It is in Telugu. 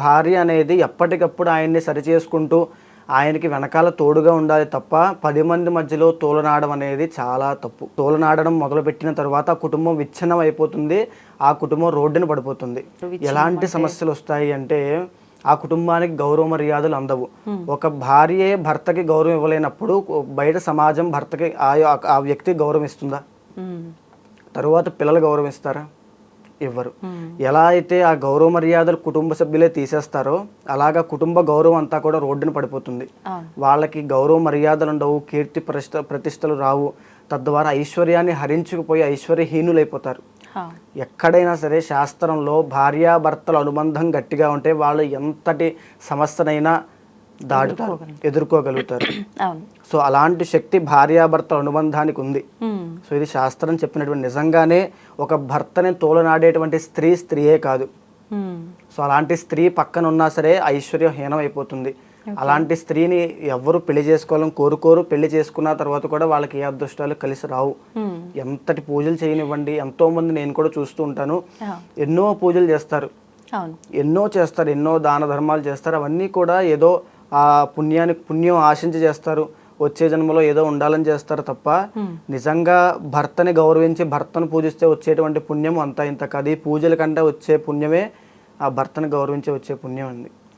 భార్య అనేది ఎప్పటికప్పుడు ఆయన్ని సరిచేసుకుంటూ ఆయనకి వెనకాల తోడుగా ఉండాలి తప్ప 10 మంది మధ్యలో తోలనాడడం అనేది చాలా తప్పు. తోలనాడడం మొదలుపెట్టిన తర్వాత ఆ కుటుంబం విచ్ఛిన్నం అయిపోతుంది, ఆ కుటుంబం రోడ్డున పడిపోతుంది. ఎలాంటి సమస్యలు వస్తాయి అంటే ఆ కుటుంబానికి గౌరవ మర్యాదలు అందవు. ఒక భార్యే భర్తకి గౌరవం ఇవ్వలేనప్పుడు బయట సమాజం భర్తకి ఆ వ్యక్తికి గౌరవం ఇస్తుందా? తరువాత పిల్లలు గౌరవం ఇస్తారా? ఇవ్వరు. ఎలా అయితే ఆ గౌరవ మర్యాదలు కుటుంబ సభ్యులే తీసేస్తారో అలాగా కుటుంబ గౌరవం అంతా కూడా రోడ్డున పడిపోతుంది. వాళ్ళకి గౌరవ మర్యాదలు ఉండవు, కీర్తి ప్రతిష్టలు రావు, తద్వారా ఐశ్వర్యాన్ని హరించుకుపోయి ఐశ్వర్యహీనులైపోతారు. ఎక్కడైనా సరే శాస్త్రంలో భార్యాభర్తల అనుబంధం గట్టిగా ఉంటే వాళ్ళు ఎంతటి సమస్యనైనా దాటుతారు, ఎదుర్కోగలుగుతారు. సో అలాంటి శక్తి భార్యాభర్తల అనుబంధానికి ఉంది. సో ఇది శాస్త్రం చెప్పినటువంటి నిజంగానే ఒక భర్తని తోలనాడేటువంటి స్త్రీయే కాదు. సో అలాంటి స్త్రీ పక్కన ఉన్నా సరే ఐశ్వర్యహీనం అయిపోతుంది. అలాంటి స్త్రీని ఎవరు పెళ్లి చేసుకోవాలని కోరుకోరు. పెళ్లి చేసుకున్న తర్వాత కూడా వాళ్ళకి ఏ అదృష్టాలు కలిసి రావు. ఎంతటి పూజలు చేయనివ్వండి, ఎంతో మంది నేను కూడా చూస్తూ ఉంటాను, ఎన్నో పూజలు చేస్తారు, ఎన్నో దాన ధర్మాలు చేస్తారు. అవన్నీ కూడా ఏదో ఆ పుణ్యం ఆశించి చేస్తారు, వచ్చే జన్మలో ఏదో ఉండాలని చేస్తారు తప్ప నిజంగా భర్తని గౌరవించి భర్తను పూజిస్తే వచ్చేటువంటి పుణ్యం అంతా ఇంత కాదు. ఈ పూజల కంటే వచ్చే పుణ్యమే ఆ భర్తను గౌరవించి వచ్చే పుణ్యం అండి.